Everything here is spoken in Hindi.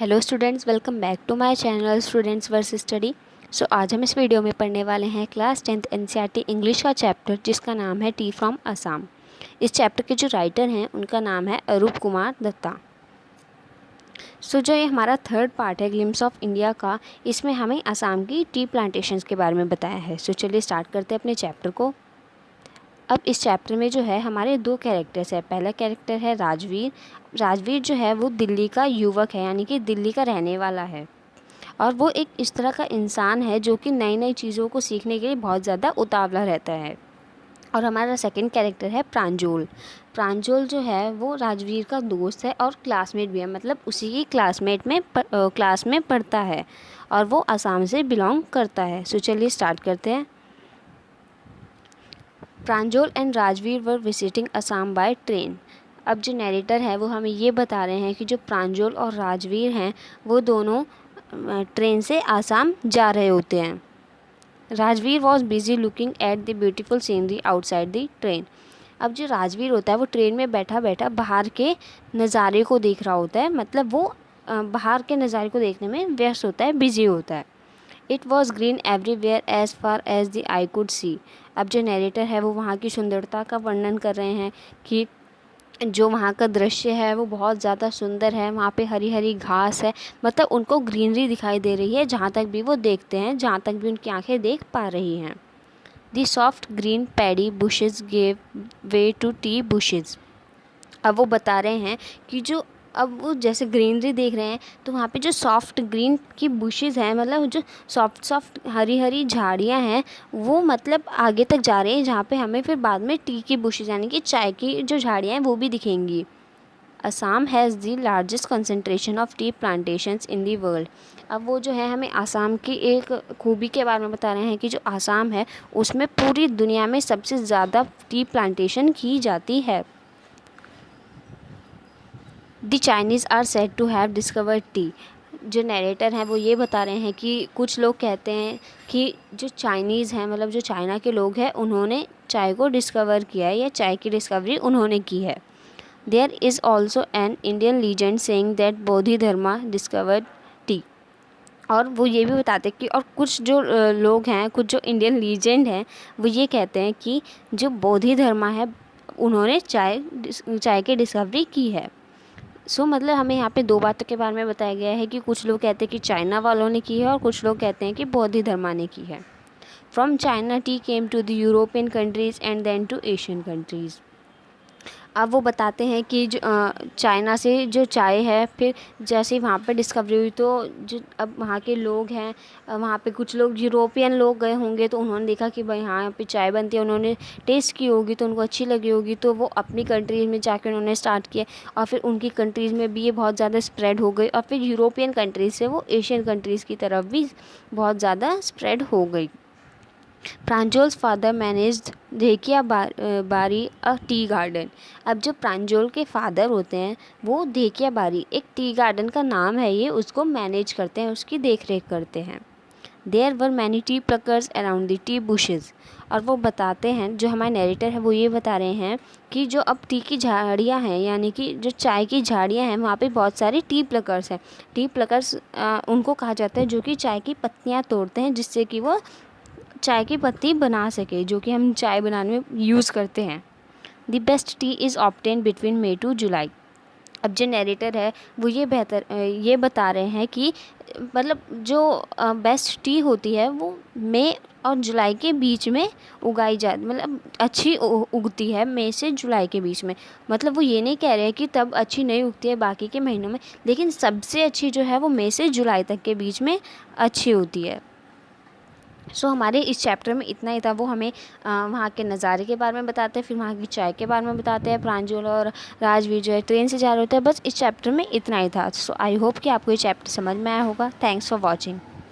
Hello students, welcome back to my channel students versus study. So आज हम इस वीडियो में पढ़ने वाले हैं क्लास 10th एनसीईआरटी इंग्लिश का चैप्टर जिसका नाम है टी फ्रॉम असम। इस चैप्टर के जो राइटर हैं उनका नाम है अरूप कुमार दत्ता। सो जो ये हमारा थर्ड पार्ट है ग्लिम्स ऑफ इंडिया का, इसमें हमें असम की टी प्लांटेशंस के बारे में बताया है। सो चलिए स्टार्ट करते हैं अपने चैप्टर को। अब इस चैप्टर में जो है हमारे दो कैरेक्टर्स है। पहला कैरेक्टर है राजवीर। राजवीर जो है वो दिल्ली का युवक है, यानी कि दिल्ली का रहने वाला है, और वो एक इस तरह का इंसान है जो कि नई नई चीज़ों को सीखने के लिए बहुत ज़्यादा उतावला रहता है। और हमारा सेकंड कैरेक्टर है प्रांजल। प्रांजल जो है वो राजवीर का दोस्त है और क्लासमेट भी है, मतलब उसी की क्लास में पढ़ता है और वो असम से बिलोंग करता है। सो चलिए स्टार्ट करते हैं। Pranjal and Rajveer were visiting Assam by train. अब जो नरेटर है वो हमें ये बता रहे हैं कि जो प्रांजल और राजवीर हैं वो दोनों ट्रेन से आसाम जा रहे होते हैं। Rajveer was busy looking at the beautiful scenery outside the train. अब जो राजवीर होता है वो ट्रेन में बैठा बैठा बाहर के नज़ारे को देख रहा होता है, मतलब वो बाहर के नज़ारे को देखने में व्यस्त होता है, बिजी होता है। It was green everywhere as far as the I could see. अब जो नरेटर है वो वहाँ की सुंदरता का वर्णन कर रहे हैं कि जो वहाँ का दृश्य है वो बहुत ज़्यादा सुंदर है। वहाँ पे हरी हरी घास है, मतलब उनको ग्रीनरी दिखाई दे रही है जहाँ तक भी वो देखते हैं, जहाँ तक भी उनकी आंखें देख पा रही हैं। The soft green paddy bushes gave way to tea bushes. अब वो बता रहे हैं कि जो अब वो जैसे ग्रीनरी देख रहे हैं तो वहाँ पे जो सॉफ्ट ग्रीन की बुशेज़ हैं, मतलब जो सॉफ्ट हरी हरी झाड़ियाँ हैं, वो मतलब आगे तक जा रही हैं जहाँ पे हमें फिर बाद में टी की बुशेज़ यानी कि चाय की जो झाड़ियाँ हैं वो भी दिखेंगी। Assam has the largest concentration of T plantations in the world. अब वो जो है हमें आसाम की एक खूबी के बारे में बता रहे हैं कि जो आसाम है उसमें पूरी दुनिया में सबसे ज़्यादा टी प्लांटेशन की जाती है। The Chinese are said to have discovered tea. जो नरेटर हैं वो ये बता रहे हैं कि कुछ लोग कहते हैं कि जो चाइनीज़ हैं, मतलब जो चाइना के लोग हैं, उन्होंने चाय को डिस्कवर किया है या चाय की डिस्कवरी उन्होंने की है। There is also an Indian legend saying that Bodhidharma discovered tea. और वो ये भी बताते हैं कि और कुछ जो लोग हैं, कुछ जो इंडियन लीजेंड हैं, वो ये कहते हैं कि जो बोधि धर्मा है उन्होंने चाय की डिस्कवरी की है। सो मतलब हमें यहाँ पे दो बातों के बारे में बताया गया है कि कुछ लोग कहते हैं कि चाइना वालों ने की है और कुछ लोग कहते हैं कि बौद्ध धर्मा ने की है। From China tea came to the European countries and then to Asian countries. अब वो बताते हैं कि जो चाइना से जो चाय है, फिर जैसे वहाँ पे डिस्कवरी हुई तो जो अब वहाँ के लोग हैं, वहाँ पे कुछ लोग यूरोपियन लोग गए होंगे तो उन्होंने देखा कि भाई हाँ यहाँ पे चाय बनती है, उन्होंने टेस्ट की होगी तो उनको अच्छी लगी होगी, तो वो अपनी कंट्रीज़ में जाके उन्होंने स्टार्ट किया और फिर उनकी कंट्रीज़ में भी ये बहुत ज़्यादा स्प्रेड हो गई और फिर यूरोपियन कंट्रीज़ से वो एशियन कंट्रीज़ की तरफ भी बहुत ज़्यादा स्प्रेड हो गई। प्रांजल's फादर मैनेज्ड धेकिया बारी अ टी गार्डन। अब जो प्रांजल के फादर होते हैं वो धेकिया बारी, एक टी गार्डन का नाम है ये, उसको मैनेज करते हैं, उसकी देख रेख करते हैं। There were many tea pluckers around the tea bushes. और वो बताते हैं, जो हमारे नरेटर है वो ये बता रहे हैं कि जो अब टी की झाड़ियाँ हैं, यानी कि जो चाय की झाड़ियाँ हैं, वहाँ पे बहुत सारे टी प्लकर्स हैं। टी प्लकर्स उनको कहा जाता है जो कि चाय की पत्तियाँ तोड़ते हैं जिससे कि वो चाय की पत्ती बना सके, जो कि हम चाय बनाने में यूज़ करते हैं। The best tea is obtain between May to July. अब जो नरेटर है वो ये बता रहे हैं कि मतलब जो बेस्ट टी होती है वो मई और जुलाई के बीच में उगाई जाती, मतलब अच्छी उगती है मई से जुलाई के बीच में। मतलब वो ये नहीं कह रहे हैं कि तब अच्छी नहीं उगती है बाकी के महीनों में, लेकिन सबसे अच्छी जो है वो मई से जुलाई तक के बीच में अच्छी होती है। सो हमारे इस चैप्टर में इतना ही था। वो हमें वहाँ के नज़ारे के बारे में बताते हैं, फिर वहाँ की चाय के बारे में बताते हैं। प्रांजल और राजवीर जो है ट्रेन से जा रहे होते हैं। बस इस चैप्टर में इतना ही था। सो आई होप कि आपको ये चैप्टर समझ में आया होगा। Thanks for watching.